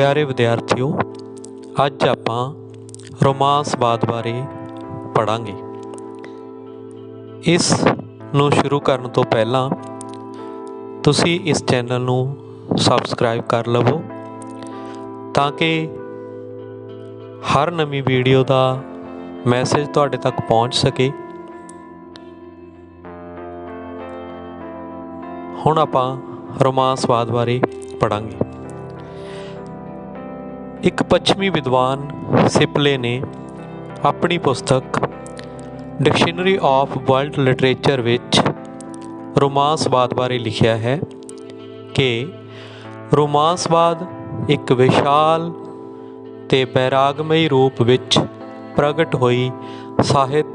प्यारे विद्यार्थियों, अज आपां रोमांसवाद बारे पढ़ांगे। इस नूं शुरू करन तो पहलां तुसीं इस चैनल नूं सबसक्राइब कर लवो तां कि हर नवीं वीडियो का मैसेज तुहाडे तक पहुँच सके। हुण आपां रोमांसवाद बारे पढ़ांगे। एक पश्चिमी विद्वान सिपले ने अपनी पुस्तक डिक्शनरी ऑफ वर्ल्ड लिटरेचर विच रोमांसवाद बारे लिखिया है कि रोमांसवाद एक विशाल ते बैरागमई रूप विच प्रगट हुई ਸਾਹਿਤ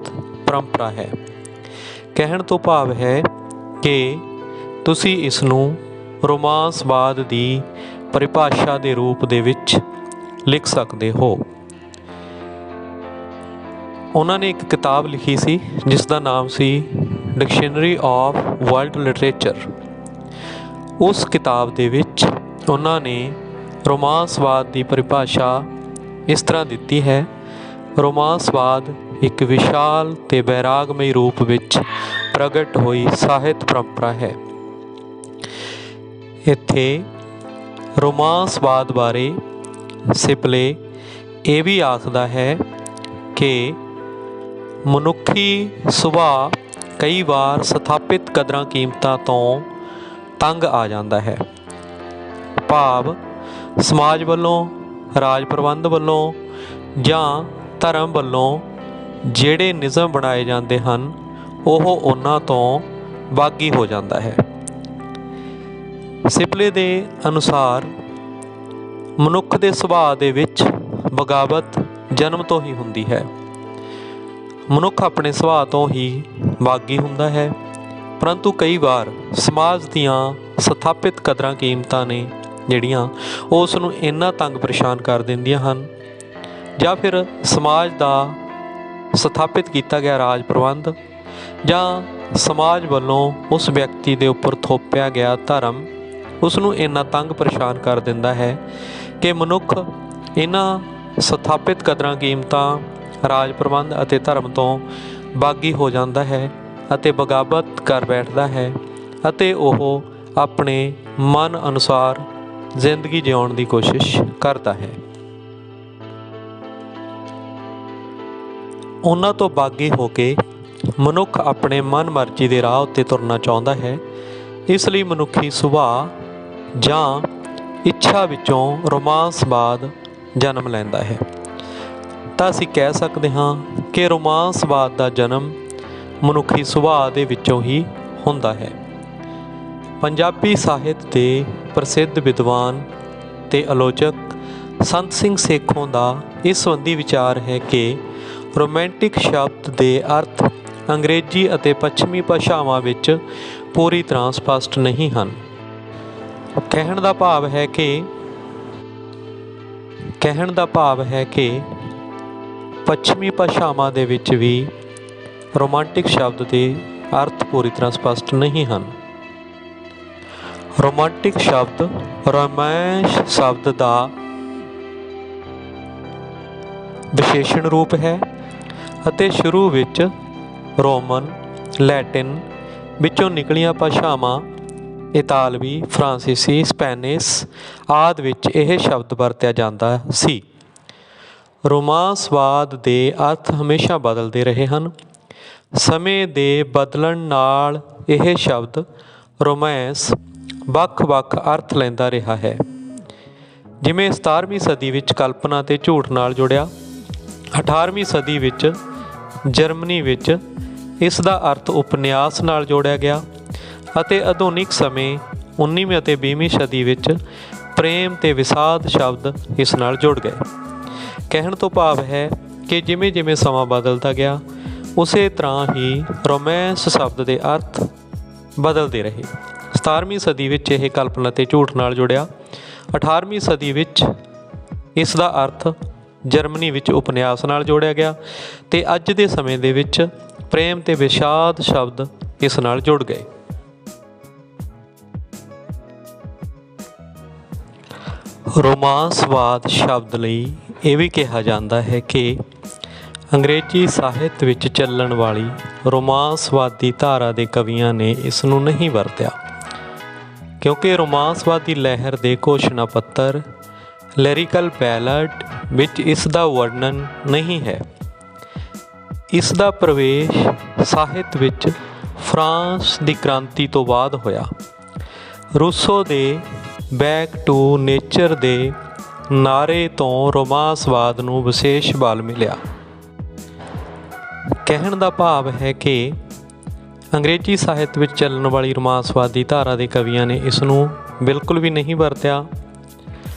परंपरा है। कहण तो भाव है कि तुसी इस नूं रोमांसवाद दी परिभाषा दे रूप दे विच लिख सकते हो। उन्होंने एक किताब लिखी सी जिसका नाम सी डिक्शनरी ऑफ वर्ल्ड लिटरेचर। उस किताब दे विच उन्होंने रोमांसवाद की परिभाषा इस तरह दी है। रोमांसवाद एक विशाल ते बैरागमई रूप विच प्रगट हुई ਸਾਹਿਤ परंपरा है। इत्थे रोमांसवाद बारे सिपले ये भी आखदा है कि मनुखी सुभाਅ कई बार सथापित कदरां कीमतां तो तंग आ जाता है। भाव समाज वालों, राज प्रबंध वालों जां धर्म वालों ਜਿਹੜੇ ਨਿਯਮ बनाए जाते हैं ਉਹ ਉਹਨਾਂ ਤੋਂ ਬਾਗੀ ਹੋ ਜਾਂਦਾ है। ਸਿਪਲੇ ਦੇ ਅਨੁਸਾਰ ਮਨੁੱਖ ਦੇ ਸੁਭਾਅ ਦੇ ਵਿੱਚ ਬਗਾਵਤ ਜਨਮ ਤੋਂ ਹੀ ਹੁੰਦੀ ਹੈ। ਮਨੁੱਖ ਆਪਣੇ ਸੁਭਾਅ ਤੋਂ ਹੀ ਬਾਗੀ ਹੁੰਦਾ ਹੈ, ਪਰੰਤੂ ਕਈ ਵਾਰ ਸਮਾਜ ਦੀਆਂ ਸਥਾਪਿਤ ਕਦਰਾਂ ਕੀਮਤਾਂ ਨੇ ਜਿਹੜੀਆਂ ਉਸ ਨੂੰ ਇੰਨਾ ਤੰਗ ਪਰੇਸ਼ਾਨ ਕਰ ਦਿੰਦੀਆਂ ਹਨ, ਜਾਂ ਫਿਰ ਸਮਾਜ ਦਾ ਸਥਾਪਿਤ ਕੀਤਾ ਗਿਆ ਰਾਜ ਪ੍ਰਬੰਧ ਜਾਂ ਸਮਾਜ ਵੱਲੋਂ ਉਸ ਵਿਅਕਤੀ ਦੇ ਉੱਪਰ ਥੋਪਿਆ ਗਿਆ ਧਰਮ ਉਸ ਨੂੰ ਇੰਨਾ ਤੰਗ ਪਰੇਸ਼ਾਨ ਕਰ ਦਿੰਦਾ ਹੈ ਕਿ ਮਨੁੱਖ ਇਹਨਾਂ ਸਥਾਪਿਤ ਕਦਰਾਂ ਕੀਮਤਾਂ, ਰਾਜ ਪ੍ਰਬੰਧ ਅਤੇ ਧਰਮ ਤੋਂ ਬਾਗੀ ਹੋ ਜਾਂਦਾ ਹੈ ਅਤੇ ਬਗਾਵਤ ਕਰ ਬੈਠਦਾ ਹੈ ਅਤੇ ਉਹ ਆਪਣੇ ਮਨ ਅਨੁਸਾਰ ਜ਼ਿੰਦਗੀ ਜਿਉਣ ਦੀ ਕੋਸ਼ਿਸ਼ ਕਰਦਾ ਹੈ। ਉਹਨਾਂ ਤੋਂ ਬਾਗੀ ਹੋ ਕੇ ਮਨੁੱਖ ਆਪਣੇ ਮਨ ਮਰਜ਼ੀ ਦੇ ਰਾਹ ਉੱਤੇ ਤੁਰਨਾ ਚਾਹੁੰਦਾ ਹੈ। ਇਸ ਲਈ ਮਨੁੱਖੀ ਸੁਭਾਅ ਜਾਂ ਇੱਛਾ ਵਿੱਚੋਂ ਰੋਮਾਂਸਵਾਦ ਜਨਮ ਲੈਂਦਾ ਹੈ। ਤਾਂ ਅਸੀਂ ਕਹਿ ਸਕਦੇ ਹਾਂ ਕਿ ਰੋਮਾਂਸਵਾਦ ਦਾ ਜਨਮ ਮਨੁੱਖੀ ਸੁਭਾਅ ਦੇ ਵਿੱਚੋਂ ਹੀ ਹੁੰਦਾ ਹੈ। ਪੰਜਾਬੀ ਸਾਹਿਤ ਦੇ ਪ੍ਰਸਿੱਧ ਵਿਦਵਾਨ ਤੇ ਆਲੋਚਕ ਸੰਤ ਸਿੰਘ ਸੇਖੋਂ ਦਾ ਇਸ ਸੰਬੰਧੀ ਵਿਚਾਰ ਹੈ ਕਿ ਰੋਮਾਂਟਿਕ ਸ਼ਬਦ ਦੇ ਅਰਥ ਅੰਗਰੇਜ਼ੀ ਅਤੇ ਪੱਛਮੀ ਭਾਸ਼ਾਵਾਂ ਵਿੱਚ ਪੂਰੀ ਤਰ੍ਹਾਂ ਸਪਸ਼ਟ ਨਹੀਂ ਹਨ। ਕਹਿਣ ਦਾ ਭਾਵ ਹੈ ਕਿ ਪੱਛਮੀ ਭਾਸ਼ਾਵਾਂ ਦੇ ਵਿੱਚ ਵੀ ਰੋਮਾਂਟਿਕ ਸ਼ਬਦ ਦੇ ਅਰਥ ਪੂਰੀ ਤਰ੍ਹਾਂ ਸਪਸ਼ਟ ਨਹੀਂ ਹਨ। ਰੋਮਾਂਟਿਕ ਸ਼ਬਦ ਰੋਮਾਂਸ ਸ਼ਬਦ ਦਾ ਵਿਸ਼ੇਸ਼ਣ ਰੂਪ ਹੈ ਅਤੇ ਸ਼ੁਰੂ ਵਿੱਚ ਰੋਮਨ, ਲੈਟਿਨ ਵਿੱਚੋਂ ਨਿਕਲੀਆਂ ਭਾਸ਼ਾਵਾਂ ਇਤਾਲਵੀ, ਫਰਾਂਸੀਸੀ, ਸਪੈਨਿਸ਼ ਆਦਿ ਵਿੱਚ ਇਹ ਸ਼ਬਦ ਵਰਤਿਆ ਜਾਂਦਾ ਸੀ। ਰੋਮਾਂਸਵਾਦ ਦੇ ਅਰਥ ਹਮੇਸ਼ਾ ਬਦਲਦੇ ਰਹੇ ਹਨ। ਸਮੇਂ ਦੇ ਬਦਲਣ ਨਾਲ ਇਹ ਸ਼ਬਦ ਰੋਮਾਂਸ ਵੱਖ-ਵੱਖ ਅਰਥ ਲੈਂਦਾ ਰਿਹਾ ਹੈ। ਜਿਵੇਂ 17ਵੀਂ ਸਦੀ ਵਿੱਚ ਕਲਪਨਾ ਤੇ ਝੂਠ ਨਾਲ ਜੁੜਿਆ, 18ਵੀਂ ਸਦੀ ਵਿੱਚ ਜਰਮਨੀ ਵਿੱਚ ਇਸ ਦਾ ਅਰਥ ਉਪਨਿਆਸ ਨਾਲ ਜੋੜਿਆ ਗਿਆ ਅਤੇ ਆਧੁਨਿਕ ਸਮੇਂ 19ਵੀਂ ਅਤੇ 20ਵੀਂ ਸਦੀ ਵਿੱਚ ਪ੍ਰੇਮ ਤੇ ਵਿਸ਼ਾਦ ਸ਼ਬਦ ਇਸ ਨਾਲ ਜੁੜ ਗਏ। ਕਹਿਣ ਤੋਂ ਭਾਵ ਹੈ ਕਿ ਜਿਵੇਂ ਜਿਵੇਂ ਸਮਾਂ ਬਦਲਦਾ ਗਿਆ ਉਸੇ ਤਰ੍ਹਾਂ ਹੀ ਰੋਮਾਂਸ ਸ਼ਬਦ ਦੇ ਅਰਥ ਬਦਲਦੇ ਰਹੇ। 17ਵੀਂ ਸਦੀ ਵਿੱਚ ਇਹ ਕਲਪਨਾ ਤੇ ਝੂਠ ਨਾਲ ਜੁੜਿਆ, 18ਵੀਂ ਸਦੀ ਵਿੱਚ ਇਸ ਦਾ ਅਰਥ ਜਰਮਨੀ ਵਿੱਚ ਉਪਨਿਆਸ ਨਾਲ ਜੋੜਿਆ ਗਿਆ ਅਤੇ ਅੱਜ ਦੇ ਸਮੇਂ ਦੇ ਵਿੱਚ ਪ੍ਰੇਮ ਤੇ ਵਿਸ਼ਾਦ ਸ਼ਬਦ ਇਸ ਨਾਲ ਜੁੜ ਗਏ। ਰੋਮਾਂਸਵਾਦ ਸ਼ਬਦ ਲਈ ਇਹ ਵੀ ਕਿਹਾ ਜਾਂਦਾ ਹੈ ਕਿ ਅੰਗਰੇਜ਼ੀ ਸਾਹਿਤ ਵਿੱਚ ਚੱਲਣ ਵਾਲੀ ਰੋਮਾਂਸਵਾਦੀ ਧਾਰਾ ਦੇ ਕਵੀਆਂ ਨੇ ਇਸ ਨੂੰ ਨਹੀਂ ਵਰਤਿਆ, ਕਿਉਂਕਿ ਰੋਮਾਂਸਵਾਦੀ ਲਹਿਰ ਦੇ ਘੋਸ਼ਣਾ ਪੱਤਰ ਲਿਰਿਕਲ ਬੈਲਡ ਵਿੱਚ ਇਸ ਦਾ ਵਰਣਨ ਨਹੀਂ ਹੈ। ਇਸ ਦਾ ਪ੍ਰਵੇਸ਼ ਸਾਹਿਤ ਵਿੱਚ ਫਰਾਂਸ ਦੀ ਕ੍ਰਾਂਤੀ ਤੋਂ ਬਾਅਦ ਹੋਇਆ। ਰੂਸੋ ਦੇ ਬੈਕ ਟੂ ਨੇਚਰ ਦੇ ਨਾਅਰੇ ਤੋਂ ਰੋਮਾਂਸਵਾਦ ਨੂੰ ਵਿਸ਼ੇਸ਼ ਬਲ ਮਿਲਿਆ। ਕਹਿਣ ਦਾ ਭਾਵ ਹੈ ਕਿ ਅੰਗਰੇਜ਼ੀ ਸਾਹਿਤ ਵਿੱਚ ਚੱਲਣ ਵਾਲੀ ਰੋਮਾਂਸਵਾਦੀ ਧਾਰਾ ਦੇ ਕਵੀਆਂ ਨੇ ਇਸ ਨੂੰ ਬਿਲਕੁਲ ਵੀ ਨਹੀਂ ਵਰਤਿਆ,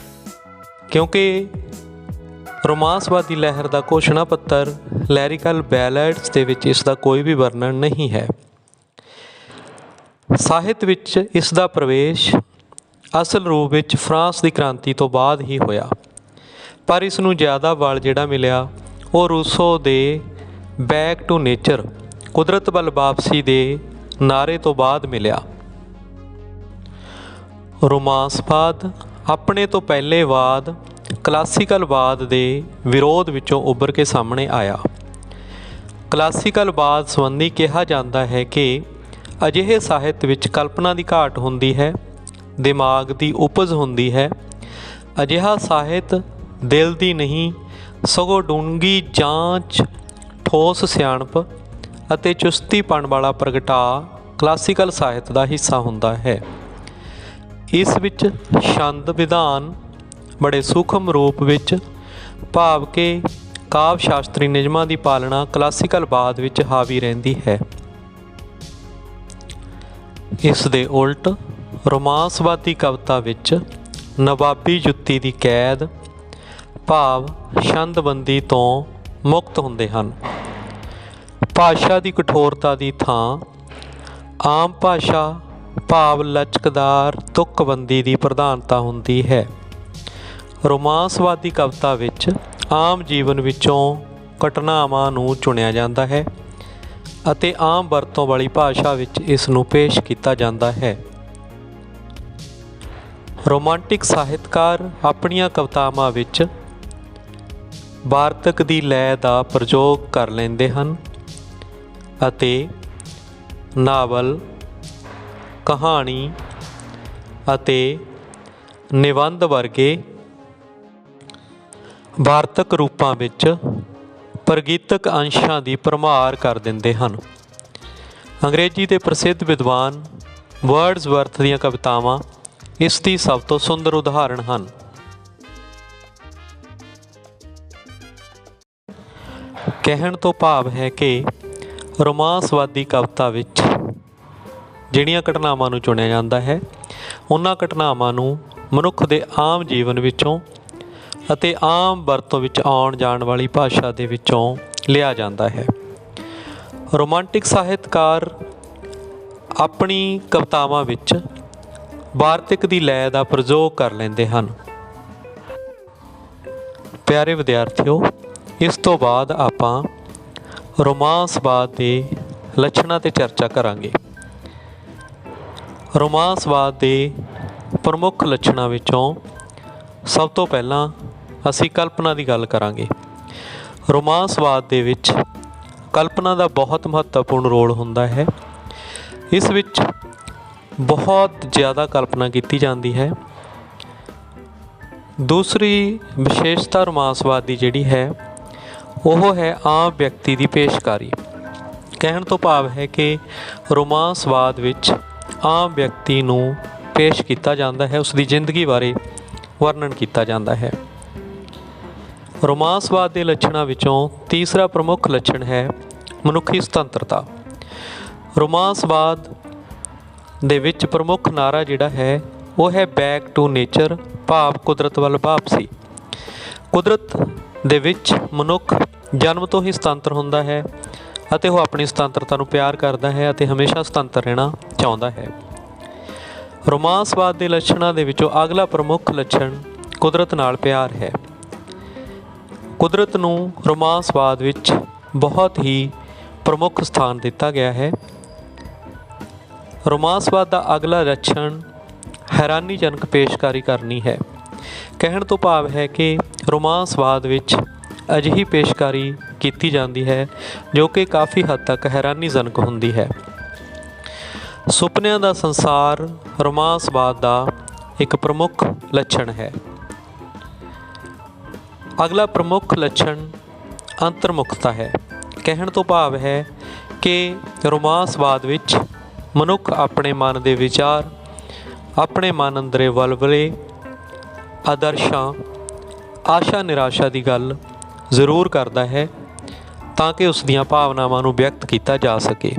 ਕਿਉਂਕਿ ਰੋਮਾਂਸਵਾਦੀ ਲਹਿਰ ਦਾ ਘੋਸ਼ਣਾ ਪੱਤਰ ਲਿਰਿਕਲ ਬੈਲਡਸ ਦੇ ਵਿੱਚ ਇਸ ਦਾ ਕੋਈ ਵੀ ਵਰਣਨ ਨਹੀਂ ਹੈ। ਸਾਹਿਤ ਵਿੱਚ ਇਸ ਦਾ ਪ੍ਰਵੇਸ਼ ਅਸਲ ਰੂਪ ਵਿੱਚ ਫਰਾਂਸ ਦੀ ਕ੍ਰਾਂਤੀ ਤੋਂ ਬਾਅਦ ਹੀ ਹੋਇਆ, ਪਰ ਇਸ ਨੂੰ ਜ਼ਿਆਦਾ ਬਲ ਜਿਹੜਾ ਮਿਲਿਆ ਉਹ ਰੂਸੋ ਦੇ ਬੈਕ ਟੂ ਨੇਚਰ ਕੁਦਰਤ ਵੱਲ ਵਾਪਸੀ ਦੇ ਨਾਅਰੇ ਤੋਂ ਬਾਅਦ ਮਿਲਿਆ। ਰੋਮਾਂਸਵਾਦ ਆਪਣੇ ਤੋਂ ਪਹਿਲੇ ਵਾਦ ਕਲਾਸੀਕਲਵਾਦ ਦੇ ਵਿਰੋਧ ਵਿੱਚੋਂ ਉੱਭਰ ਕੇ ਸਾਹਮਣੇ ਆਇਆ। ਕਲਾਸੀਕਲਵਾਦ ਸੰਬੰਧੀ ਕਿਹਾ ਜਾਂਦਾ ਹੈ ਕਿ ਅਜਿਹੇ ਸਾਹਿਤ ਵਿੱਚ ਕਲਪਨਾ ਦੀ ਘਾਟ ਹੁੰਦੀ ਹੈ, ਦਿਮਾਗ ਦੀ ਉਪਜ ਹੁੰਦੀ ਹੈ। ਅਜਿਹਾ ਸਾਹਿਤ ਦਿਲ ਦੀ ਨਹੀਂ ਸਗੋਂ ਡੂੰਘੀ ਜਾਂਚ, ਠੋਸ ਸਿਆਣਪ ਅਤੇ ਚੁਸਤੀਪਣ ਵਾਲਾ ਪ੍ਰਗਟਾਅ ਕਲਾਸੀਕਲ ਸਾਹਿਤ ਦਾ ਹਿੱਸਾ ਹੁੰਦਾ ਹੈ। ਇਸ ਵਿੱਚ ਛੰਦ ਵਿਧਾਨ ਬੜੇ ਸੂਖਮ ਰੂਪ ਵਿੱਚ, ਭਾਵ ਕਿ ਕਾਵਿ ਸ਼ਾਸਤਰੀ ਨਿਯਮਾਂ ਦੀ ਪਾਲਣਾ ਕਲਾਸੀਕਲਵਾਦ ਵਿੱਚ ਹਾਵੀ ਰਹਿੰਦੀ ਹੈ। ਇਸ ਦੇ ਉਲਟ ਰੋਮਾਂਸਵਾਦੀ ਕਵਿਤਾ ਵਿੱਚ ਨਵਾਬੀ ਜੁੱਤੀ ਦੀ ਕੈਦ, ਭਾਵ ਛੰਦਬੰਦੀ ਤੋਂ ਮੁਕਤ ਹੁੰਦੇ ਹਨ। ਭਾਸ਼ਾ ਦੀ ਕਠੋਰਤਾ ਦੀ ਥਾਂ ਆਮ ਭਾਸ਼ਾ, ਭਾਵ ਲਚਕਦਾਰ ਤੁਕਬੰਦੀ ਦੀ ਪ੍ਰਧਾਨਤਾ ਹੁੰਦੀ ਹੈ। ਰੋਮਾਂਸਵਾਦੀ ਕਵਿਤਾ ਵਿੱਚ ਆਮ ਜੀਵਨ ਵਿੱਚੋਂ ਘਟਨਾਵਾਂ ਨੂੰ ਚੁਣਿਆ ਜਾਂਦਾ ਹੈ ਅਤੇ ਆਮ ਵਰਤੋਂ ਵਾਲੀ ਭਾਸ਼ਾ ਵਿੱਚ ਇਸ ਨੂੰ ਪੇਸ਼ ਕੀਤਾ ਜਾਂਦਾ ਹੈ। ਰੋਮਾਂਟਿਕ ਸਾਹਿਤਕਾਰ ਆਪਣੀਆਂ ਕਵਿਤਾਵਾਂ ਵਿੱਚ ਵਾਰਤਕ ਦੀ ਲੈਅ ਦਾ ਪ੍ਰਯੋਗ ਕਰ ਲੈਂਦੇ ਹਨ ਅਤੇ ਨਾਵਲ, ਕਹਾਣੀ ਅਤੇ ਨਿਬੰਧ ਵਰਗੇ ਵਾਰਤਕ ਰੂਪਾਂ ਵਿੱਚ ਪ੍ਰਗੀਤਕ ਅੰਸ਼ਾਂ ਦੀ ਭਰਮਾਰ ਕਰ ਦਿੰਦੇ ਹਨ। ਅੰਗਰੇਜ਼ੀ ਦੇ ਪ੍ਰਸਿੱਧ ਵਿਦਵਾਨ ਵਰਡਸਵਰਥ ਦੀਆਂ ਕਵਿਤਾਵਾਂ ਇਸ ਦੀ ਸਭ ਤੋਂ ਸੁੰਦਰ ਉਦਾਹਰਣ ਹਨ। ਕਹਿਣ ਤੋਂ ਭਾਵ ਹੈ ਕਿ ਰੋਮਾਂਸਵਾਦੀ ਕਵਿਤਾ ਵਿੱਚ ਜਿਹੜੀਆਂ ਘਟਨਾਵਾਂ ਨੂੰ ਚੁਣਿਆ ਜਾਂਦਾ ਹੈ, ਉਹਨਾਂ ਘਟਨਾਵਾਂ ਨੂੰ ਮਨੁੱਖ ਦੇ ਆਮ ਜੀਵਨ ਵਿੱਚੋਂ ਅਤੇ ਆਮ ਵਰਤੋਂ ਵਿੱਚ ਆਉਣ ਜਾਣ ਵਾਲੀ ਭਾਸ਼ਾ ਦੇ ਵਿੱਚੋਂ ਲਿਆ ਜਾਂਦਾ ਹੈ। ਰੋਮਾਂਟਿਕ ਸਾਹਿਤਕਾਰ ਆਪਣੀ ਕਵਿਤਾਵਾਂ ਵਿੱਚ ਵਾਰਤਕ ਦੀ ਲੈਅ ਦਾ ਪ੍ਰਯੋਗ ਕਰ ਲੈਂਦੇ ਹਨ। ਪਿਆਰੇ ਵਿਦਿਆਰਥੀਓ, ਇਸ ਤੋਂ ਬਾਅਦ ਆਪਾਂ ਰੋਮਾਂਸਵਾਦ ਦੇ ਲੱਛਣਾਂ 'ਤੇ ਚਰਚਾ ਕਰਾਂਗੇ। ਰੋਮਾਂਸਵਾਦ ਦੇ ਪ੍ਰਮੁੱਖ ਲੱਛਣਾਂ ਵਿੱਚੋਂ ਸਭ ਤੋਂ ਪਹਿਲਾਂ ਅਸੀਂ ਕਲਪਨਾ ਦੀ ਗੱਲ ਕਰਾਂਗੇ। ਰੋਮਾਂਸਵਾਦ ਦੇ ਵਿੱਚ ਕਲਪਨਾ ਦਾ ਬਹੁਤ ਮਹੱਤਵਪੂਰਨ ਰੋਲ ਹੁੰਦਾ ਹੈ। ਇਸ ਵਿੱਚ ਬਹੁਤ ਜ਼ਿਆਦਾ ਕਲਪਨਾ ਕੀਤੀ ਜਾਂਦੀ ਹੈ। ਦੂਸਰੀ ਵਿਸ਼ੇਸ਼ਤਾ ਰੋਮਾਂਸਵਾਦ ਦੀ ਜਿਹੜੀ ਹੈ ਉਹ ਹੈ ਆਮ ਵਿਅਕਤੀ ਦੀ ਪੇਸ਼ਕਾਰੀ। ਕਹਿਣ ਤੋਂ ਭਾਵ ਹੈ ਕਿ ਰੋਮਾਂਸਵਾਦ ਵਿੱਚ ਆਮ ਵਿਅਕਤੀ ਨੂੰ ਪੇਸ਼ ਕੀਤਾ ਜਾਂਦਾ ਹੈ, ਉਸ ਦੀ ਜ਼ਿੰਦਗੀ ਬਾਰੇ ਵਰਣਨ ਕੀਤਾ ਜਾਂਦਾ ਹੈ। ਰੋਮਾਂਸਵਾਦ ਦੇ ਲੱਛਣਾਂ ਵਿੱਚੋਂ ਤੀਸਰਾ ਪ੍ਰਮੁੱਖ ਲੱਛਣ ਹੈ ਮਨੁੱਖੀ ਸੁਤੰਤਰਤਾ। ਰੋਮਾਂਸਵਾਦ ਦੇ ਵਿੱਚ ਪ੍ਰਮੁੱਖ ਨਾਅਰਾ ਜਿਹੜਾ ਹੈ ਉਹ ਹੈ ਬੈਕ ਟੂ ਨੇਚਰ, ਭਾਵ ਕੁਦਰਤ ਵੱਲ ਵਾਪਸੀ। ਕੁਦਰਤ ਦੇ ਵਿੱਚ ਮਨੁੱਖ ਜਨਮ ਤੋਂ ਹੀ ਸੁਤੰਤਰ ਹੁੰਦਾ ਹੈ ਅਤੇ ਉਹ ਆਪਣੀ ਸੁਤੰਤਰਤਾ ਨੂੰ ਪਿਆਰ ਕਰਦਾ ਹੈ ਅਤੇ ਹਮੇਸ਼ਾ ਸੁਤੰਤਰ ਰਹਿਣਾ ਚਾਹੁੰਦਾ ਹੈ। ਰੋਮਾਂਸਵਾਦ ਦੇ ਲੱਛਣਾਂ ਦੇ ਵਿੱਚੋਂ ਅਗਲਾ ਪ੍ਰਮੁੱਖ ਲੱਛਣ ਕੁਦਰਤ ਨਾਲ ਪਿਆਰ ਹੈ। ਕੁਦਰਤ ਨੂੰ ਰੋਮਾਂਸਵਾਦ ਵਿੱਚ ਬਹੁਤ ਹੀ ਪ੍ਰਮੁੱਖ ਸਥਾਨ ਦਿੱਤਾ ਗਿਆ ਹੈ। ਰੋਮਾਂਸਵਾਦ ਦਾ ਅਗਲਾ ਲੱਛਣ ਹੈਰਾਨੀਜਨਕ ਪੇਸ਼ਕਾਰੀ ਕਰਨੀ ਹੈ। ਕਹਿਣ ਤੋਂ ਭਾਵ ਹੈ ਕਿ ਰੋਮਾਂਸਵਾਦ ਵਿੱਚ ਅਜਿਹੀ ਪੇਸ਼ਕਾਰੀ ਕੀਤੀ ਜਾਂਦੀ ਹੈ ਜੋ ਕਿ ਕਾਫੀ ਹੱਦ ਤੱਕ ਹੈਰਾਨੀਜਨਕ ਹੁੰਦੀ ਹੈ। ਸੁਪਨਿਆਂ ਦਾ ਸੰਸਾਰ ਰੋਮਾਂਸਵਾਦ ਦਾ ਇੱਕ ਪ੍ਰਮੁੱਖ ਲੱਛਣ ਹੈ। ਅਗਲਾ ਪ੍ਰਮੁੱਖ ਲੱਛਣ ਅੰਤਰਮੁਖਤਾ ਹੈ। ਕਹਿਣ ਤੋਂ ਭਾਵ ਹੈ ਕਿ ਰੋਮਾਂਸਵਾਦ ਵਿੱਚ ਮਨੁੱਖ ਆਪਣੇ ਮਨ ਦੇ ਵਿਚਾਰ, ਆਪਣੇ ਮਨ ਅੰਦਰੇ ਵਲਵਲੇ, ਆਦਰਸ਼ਾਂ, ਆਸ਼ਾ ਨਿਰਾਸ਼ਾ ਦੀ ਗੱਲ ਜ਼ਰੂਰ ਕਰਦਾ ਹੈ ਤਾਂ ਕਿ ਉਸ ਦੀਆਂ ਭਾਵਨਾਵਾਂ ਨੂੰ ਵਿਅਕਤ ਕੀਤਾ ਜਾ ਸਕੇ।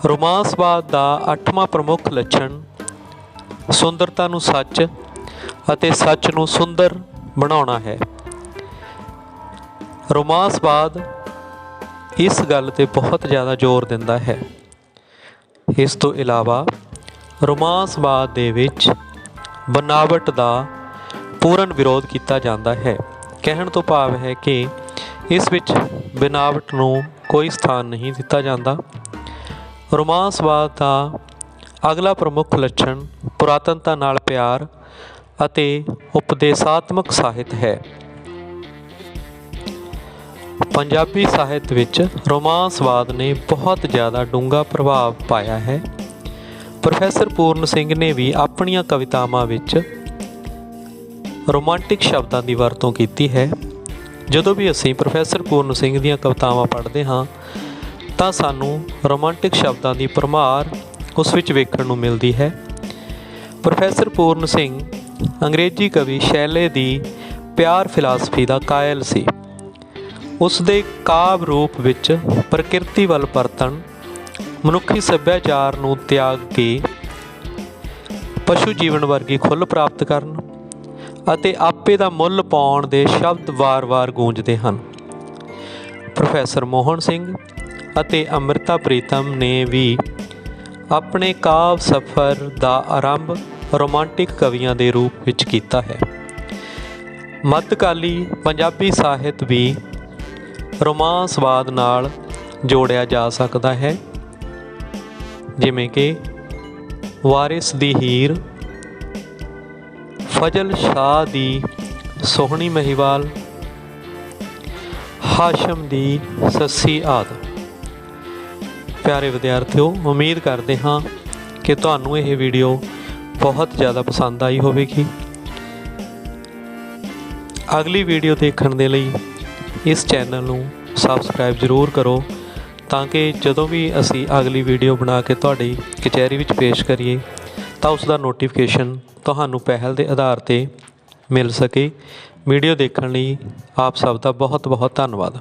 ਰੋਮਾਂਸਵਾਦ ਦਾ 8ਵਾਂ ਪ੍ਰਮੁੱਖ ਲੱਛਣ ਸੁੰਦਰਤਾ ਨੂੰ ਸੱਚ ਅਤੇ ਸੱਚ ਨੂੰ ਸੁੰਦਰ ਬਣਾਉਣਾ ਹੈ। ਰੋਮਾਂਸਵਾਦ ਇਸ ਗੱਲ 'ਤੇ ਬਹੁਤ ਜ਼ਿਆਦਾ ਜ਼ੋਰ ਦਿੰਦਾ ਹੈ। ਇਸ ਤੋਂ ਇਲਾਵਾ ਰੋਮਾਂਸਵਾਦ ਦੇ ਵਿੱਚ ਬਨਾਵਟ ਦਾ ਪੂਰਨ ਵਿਰੋਧ ਕੀਤਾ ਜਾਂਦਾ ਹੈ। ਕਹਿਣ ਤੋਂ ਭਾਵ ਹੈ ਕਿ ਇਸ ਵਿੱਚ ਬਨਾਵਟ ਨੂੰ ਕੋਈ ਸਥਾਨ ਨਹੀਂ ਦਿੱਤਾ ਜਾਂਦਾ। ਰੋਮਾਂਸਵਾਦ ਦਾ ਅਗਲਾ ਪ੍ਰਮੁੱਖ ਲੱਛਣ ਪੁਰਾਤਨਤਾ ਨਾਲ ਪਿਆਰ ਅਤੇ ਉਪਦੇਸ਼ਾਤਮਕ ਸਾਹਿਤ ਹੈ। ਪੰਜਾਬੀ ਸਾਹਿਤ ਵਿੱਚ ਰੋਮਾਂਸਵਾਦ ਨੇ ਬਹੁਤ ਜ਼ਿਆਦਾ ਡੂੰਘਾ ਪ੍ਰਭਾਵ ਪਾਇਆ ਹੈ। ਪ੍ਰੋਫੈਸਰ ਪੂਰਨ ਸਿੰਘ ਨੇ ਵੀ ਆਪਣੀਆਂ ਕਵਿਤਾਵਾਂ ਵਿੱਚ ਰੋਮਾਂਟਿਕ ਸ਼ਬਦਾਂ ਦੀ ਵਰਤੋਂ ਕੀਤੀ ਹੈ। ਜਦੋਂ ਵੀ ਅਸੀਂ ਪ੍ਰੋਫੈਸਰ ਪੂਰਨ ਸਿੰਘ ਦੀਆਂ ਕਵਿਤਾਵਾਂ ਪੜ੍ਹਦੇ ਹਾਂ ਤਾਂ ਸਾਨੂੰ ਰੋਮਾਂਟਿਕ ਸ਼ਬਦਾਂ ਦੀ ਭਰਮਾਰ ਉਸ ਵਿੱਚ ਵੇਖਣ ਨੂੰ ਮਿਲਦੀ ਹੈ। ਪ੍ਰੋਫੈਸਰ ਪੂਰਨ ਸਿੰਘ ਅੰਗਰੇਜ਼ੀ ਕਵੀ ਸ਼ੈਲੇ ਦੀ ਪਿਆਰ ਫਿਲਾਸਫੀ ਦਾ ਕਾਇਲ ਸੀ। ਉਸ ਦੇ ਕਾਵਿ ਰੂਪ ਵਿੱਚ ਪ੍ਰਕਿਰਤੀ ਵੱਲ ਪਰਤਣ, ਮਨੁੱਖੀ ਸੱਭਿਆਚਾਰ ਨੂੰ ਤਿਆਗ ਕੇ ਪਸ਼ੂ ਜੀਵਨ ਵਰਗੀ ਖੁੱਲ੍ਹ ਪ੍ਰਾਪਤ ਕਰਨ ਅਤੇ ਆਪੇ ਦਾ ਮੁੱਲ ਪਾਉਣ ਦੇ ਸ਼ਬਦ ਵਾਰ-ਵਾਰ ਗੂੰਜਦੇ ਹਨ। ਪ੍ਰੋਫੈਸਰ ਮੋਹਨ ਸਿੰਘ ਅਤੇ ਅੰਮ੍ਰਿਤਾ ਪ੍ਰੀਤਮ ਨੇ ਵੀ ਆਪਣੇ ਕਾਵਿ ਸਫ਼ਰ ਦਾ ਆਰੰਭ ਰੋਮਾਂਟਿਕ ਕਵੀਆਂ ਦੇ ਰੂਪ ਵਿੱਚ ਕੀਤਾ ਹੈ। ਮੱਧਕਾਲੀ ਪੰਜਾਬੀ ਸਾਹਿਤ ਵੀ ਰੋਮਾਂਸਵਾਦ ਨਾਲ ਜੋੜਿਆ ਜਾ ਸਕਦਾ ਹੈ, ਜਿਵੇਂ ਕਿ ਵਾਰਿਸ ਦੀ ਹੀਰ, ਫਜ਼ਲ ਸ਼ਾਹ ਦੀ ਸੋਹਣੀ ਮਹੀਵਾਲ, ਹਾਸ਼ਮ ਦੀ ਸੱਸੀ ਆਦਿ। ਪਿਆਰੇ ਵਿਦਿਆਰਥੀਓ, ਉਮੀਦ ਕਰਦੇ ਹਾਂ ਕਿ ਤੁਹਾਨੂੰ ਇਹ ਵੀਡੀਓ ਬਹੁਤ ਜ਼ਿਆਦਾ ਪਸੰਦ ਆਈ ਹੋਵੇਗੀ। ਅਗਲੀ ਵੀਡੀਓ ਦੇਖਣ ਦੇ ਲਈ ਇਸ ਚੈਨਲ ਨੂੰ ਸਬਸਕ੍ਰਾਈਬ ਜ਼ਰੂਰ ਕਰੋ ਤਾਂ ਕਿ ਜਦੋਂ ਵੀ ਅਸੀਂ ਅਗਲੀ ਵੀਡੀਓ ਬਣਾ ਕੇ ਤੁਹਾਡੀ ਕਚਹਿਰੀ ਵਿੱਚ ਪੇਸ਼ ਕਰੀਏ ਤਾਂ ਉਸ ਦਾ ਨੋਟੀਫਿਕੇਸ਼ਨ ਤੁਹਾਨੂੰ ਪਹਿਲ ਦੇ ਆਧਾਰ 'ਤੇ ਮਿਲ ਸਕੇ। ਵੀਡੀਓ ਦੇਖਣ ਲਈ ਆਪ ਸਭ ਦਾ ਬਹੁਤ ਬਹੁਤ ਧੰਨਵਾਦ।